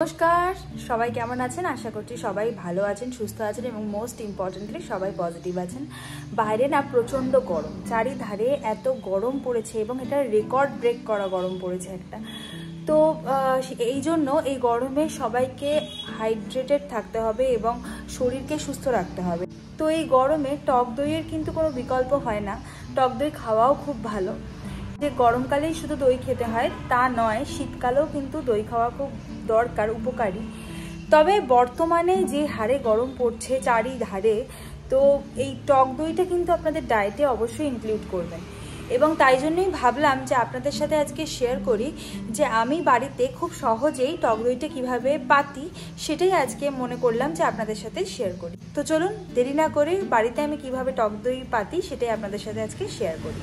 নমস্কার, সবাই কেমন আছেন? আশা করছি সবাই ভালো আছেন, সুস্থ আছেন এবং মোস্ট ইম্পর্টেন্টলি সবাই পজিটিভ আছেন। বাইরে না প্রচণ্ড গরম, চারিধারে এত গরম পড়েছে এবং এটা রেকর্ড ব্রেক করা গরম পড়েছে একটা। তো এই জন্য এই গরমে সবাইকে হাইড্রেটেড থাকতে হবে এবং শরীরকে সুস্থ রাখতে হবে। তো এই গরমে টক দইয়ের কিন্তু কোনো বিকল্প হয় না, টক দই খাওয়াও খুব ভালো। যে গরমকালেই শুধু দই খেতে হয় তা নয়, শীতকালেও কিন্তু দই খাওয়া খুব দরকার, উপকারী। তবে বর্তমানে যে হারে গরম পড়ছে চারিধারে, তো এই টক দইটা কিন্তু আপনাদের ডায়েটে অবশ্যই ইনক্লুড করবেন। এবং তাই জন্যই ভাবলাম যে আপনাদের সাথে আজকে শেয়ার করি যে আমি বাড়িতে খুব সহজেই টক দইটা কীভাবে পাতি, সেটাই আজকে মনে করলাম যে আপনাদের সাথে শেয়ার করি। তো চলুন দেরি না করে বাড়িতে আমি কিভাবে টক দই পাতি সেটাই আপনাদের সাথে আজকে শেয়ার করি।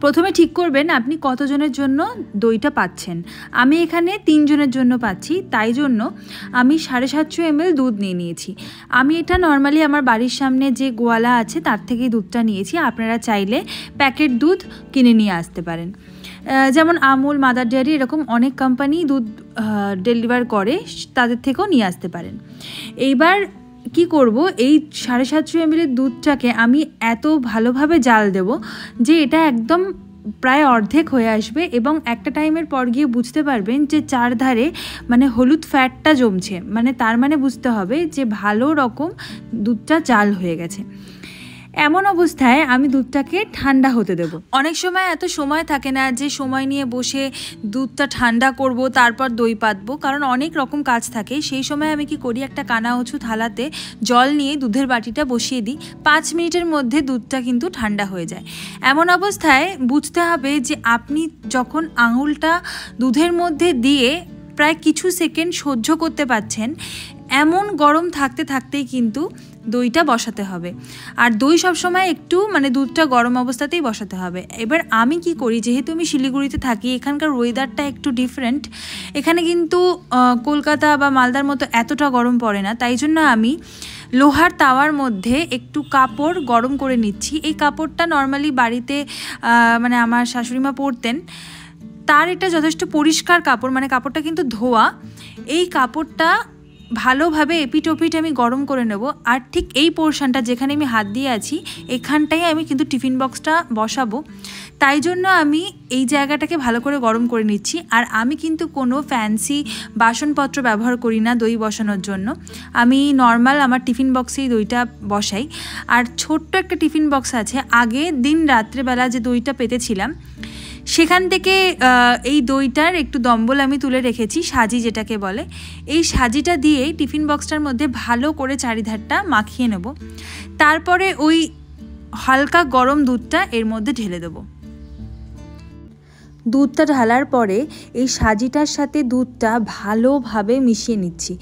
প্রথমে ঠিক করবেন আপনি কতজনের জন্য দইটা পাচ্ছেন। আমি এখানে 3 জনের জন্য পাচ্ছি, তাই জন্য আমি 750 ml দুধ নিয়ে নিয়েছি। আমি এটা নর্মালি আমার বাড়ির সামনে যে গোয়ালা আছে তার থেকেই দুধটা নিয়েছি। আপনারা চাইলে প্যাকেট দুধ কিনে নিয়ে আসতে পারেন, যেমন আমুল, মাদার ডেয়ারি, এরকম অনেক কোম্পানি দুধ ডেলিভার করে, তাদের থেকেও নিয়ে আসতে পারেন। এইবার কি করব, এই 750 ml দুধটাকে আমি এত ভালোভাবে জাল দেব যে এটা একদম প্রায় অর্ধেক হয়ে আসবে এবং একটা টাইমের পর গিয়ে বুঝতে পারবেন যে চারধারে মানে হলুদ ফ্যাটটা জমছে, মানে তার মানে বুঝতে হবে যে ভালো রকম দুধটা জাল হয়ে গেছে। এমন অবস্থায় আমি দুধটাকে ঠান্ডা হতে দেব। অনেক সময় এত সময় থাকে না যে সময় নিয়ে বসে দুধটা ঠান্ডা করব তারপর দই পাতবো, কারণ অনেক রকম কাজ থাকে। সেই সময় আমি কি করি, একটা কানা উঁচু থালাতে জল নিয়ে দুধের বাটিটা বসিয়ে দিই, 5 মিনিটের মধ্যে দুধটা কিন্তু ঠান্ডা হয়ে যায়। এমন অবস্থায় বুঝতে হবে যে আপনি যখন আঙুলটা দুধের মধ্যে দিয়ে প্রায় কিছু সেকেন্ড সহ্য করতে পারছেন, এমন গরম থাকতে থাকতেই কিন্তু দইটা বসাতে হবে। আর দই সবসময় একটু মানে দুধটা গরম অবস্থাতেই বসাতে হবে। এবার আমি কি করি, যেহেতু আমি শিলিগুড়িতে থাকি, এখানকার ওয়েদারটা একটু ডিফারেন্ট। এখানে কিন্তু কলকাতা বা মালদার মতো এতটা গরম পড়ে না, তাই জন্য আমি লোহার তাওয়ার মধ্যে একটু কাপড় গরম করে নিচ্ছি। এই কাপড়টা নর্মালি বাড়িতে মানে আমার শাশুড়িমা পরতেন, তার এটা যথেষ্ট পরিষ্কার কাপড়, মানে কাপড়টা কিন্তু ধোয়া। এই কাপড়টা ভালোভাবে এপিটোপিট আমি গরম করে নেব। আর ঠিক এই পোর্শনটা যেখানে আমি হাত দিয়ে আছি, এখানটাই আমি কিন্তু টিফিন বক্সটা বসাবো, তাই জন্য আমি এই জায়গাটাকে ভালো করে গরম করে নিচ্ছি। আর আমি কিন্তু কোনো ফ্যান্সি বাসনপত্র ব্যবহার করি না দই বসানোর জন্য, আমি নর্মাল আমার টিফিন বক্সেই দইটা বসাই। আর ছোট্ট একটা টিফিন বক্স আছে, আগে দিন রাত্রেবেলা যে দইটা পেতেছিলাম সেখান থেকে এই দইটার একটু দম্বল আমি তুলে রেখেছি, সাজি যেটাকে বলে। এই সাজিটা দিয়েই টিফিন বক্সটার মধ্যে ভালো করে চারিধারটা মাখিয়ে নেব। তারপরে ওই হালকা গরম দুধটা এর মধ্যে ঢেলে দেবো। দুধটা ঢালার পরে এই সাজিটার সাথে দুধটা ভালোভাবে মিশিয়ে নিচ্ছি।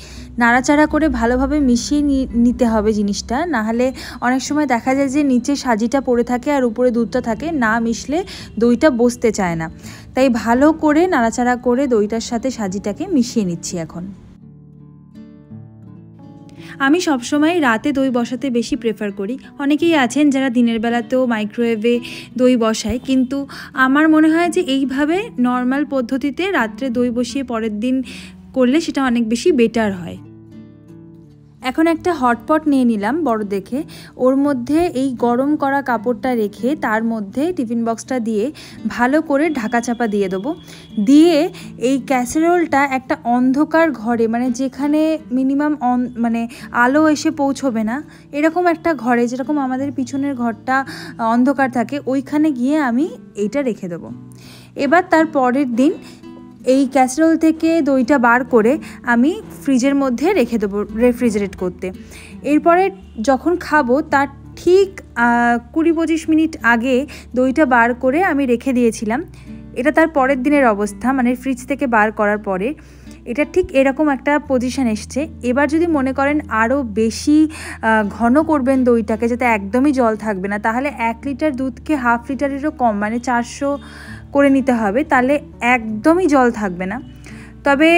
নাড়াচাড়া করে ভালোভাবে মিশিয়ে নিতে হবে জিনিসটা, নাহলে অনেক সময় দেখা যায় যে নিচে সাজিটা পড়ে থাকে আর উপরে দুধটা থাকে, না মিশলে দইটা বসতে চায় না। তাই ভালো করে নাড়াচাড়া করে দইটার সাথে সাজিটাকে মিশিয়ে নিচ্ছি। এখন আমি সবসময় রাতে দই বসাতে বেশি প্রেফার করি। অনেকেই আছেন যারা দিনের বেলাতেও মাইক্রোওয়েভে দই বসায়, কিন্তু আমার মনে হয় যে এইভাবে নর্মাল পদ্ধতিতে রাত্রে দই বসিয়ে পরের দিন করলে সেটা অনেক বেশি বেটার হয়। এখন একটা হটপট নিয়ে নিলাম বড় দেখে, ওর মধ্যে এই গরম করা কাপড়টা রেখে তার মধ্যে টিফিন বক্সটা দিয়ে ভালো করে ঢাকা চাপা দিয়ে দেবো। দিয়ে এই ক্যাসেরোলটা একটা অন্ধকার ঘরে, মানে যেখানে মিনিমাম মানে আলো এসে পৌঁছবে না, এরকম একটা ঘরে, যেরকম আমাদের পিছনের ঘরটা অন্ধকার থাকে, ওইখানে গিয়ে আমি এইটা রেখে দেবো। এবার তার পরের দিন এই ক্যাসেরোল থেকে দইটা বার করে আমি ফ্রিজের মধ্যে রেখে দেবো রেফ্রিজারেট করতে। এরপরে যখন খাবো তার ঠিক 20-25 মিনিট আগে দইটা বার করে আমি রেখে দিয়েছিলাম। এটা তার পরের দিনের অবস্থা, মানে ফ্রিজ থেকে বার করার পরে এটা ঠিক এরকম একটা পজিশন এসছে। এবার যদি মনে করেন আরও বেশি ঘন করবেন দইটাকে, যাতে একদমই জল থাকবে না, তাহলে 1 লিটার দুধকে 1/2 লিটারেরও কম, মানে 400 করে নিতে হবে, তাহলে একদমই জল থাকবে না। তবে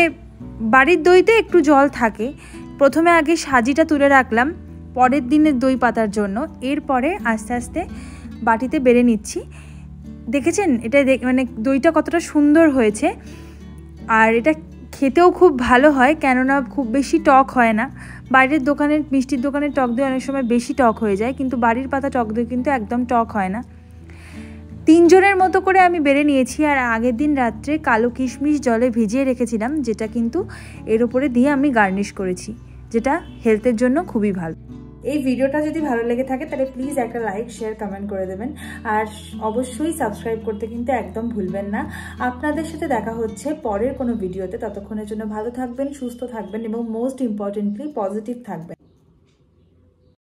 বাড়ির দইতে একটু জল থাকে। প্রথমে আগে সাজিটা তুলে রাখলাম পরের দিনের দই পাতার জন্য, এরপরে আস্তে আস্তে বাটিতে বেড়ে নিচ্ছি। দেখেছেন এটা মানে দইটা কতটা সুন্দর হয়েছে। আর এটা খেতেও খুব ভালো হয়, কেননা খুব বেশি টক হয় না। বাইরের দোকানের মিষ্টির দোকানের টক দই অনেক সময় বেশি টক হয়ে যায়, কিন্তু বাড়ির পাতা টক দই কিন্তু একদম টক হয় না। 3 জনের মতো করে আমি বেড়ে নিয়েছি। আর আগের দিন রাত্রে কালো কিশমিশ জলে ভিজিয়ে রেখেছিলাম, যেটা কিন্তু এর উপরে দিয়ে আমি গার্নিশ করেছি, যেটা হেলথের জন্য খুবই ভালো। এই ভিডিওটা যদি ভালো লেগে থাকে তাহলে প্লিজ একটা লাইক, শেয়ার, কমেন্ট করে দেবেন। আর অবশ্যই সাবস্ক্রাইব করতে কিন্তু একদম ভুলবেন না। আপনাদের সাথে দেখা হচ্ছে পরের কোনো ভিডিওতে। ততক্ষণের জন্য ভালো থাকবেন, সুস্থ থাকবেন এবং মোস্ট ইম্পর্টেন্টলি পজিটিভ থাকবেন।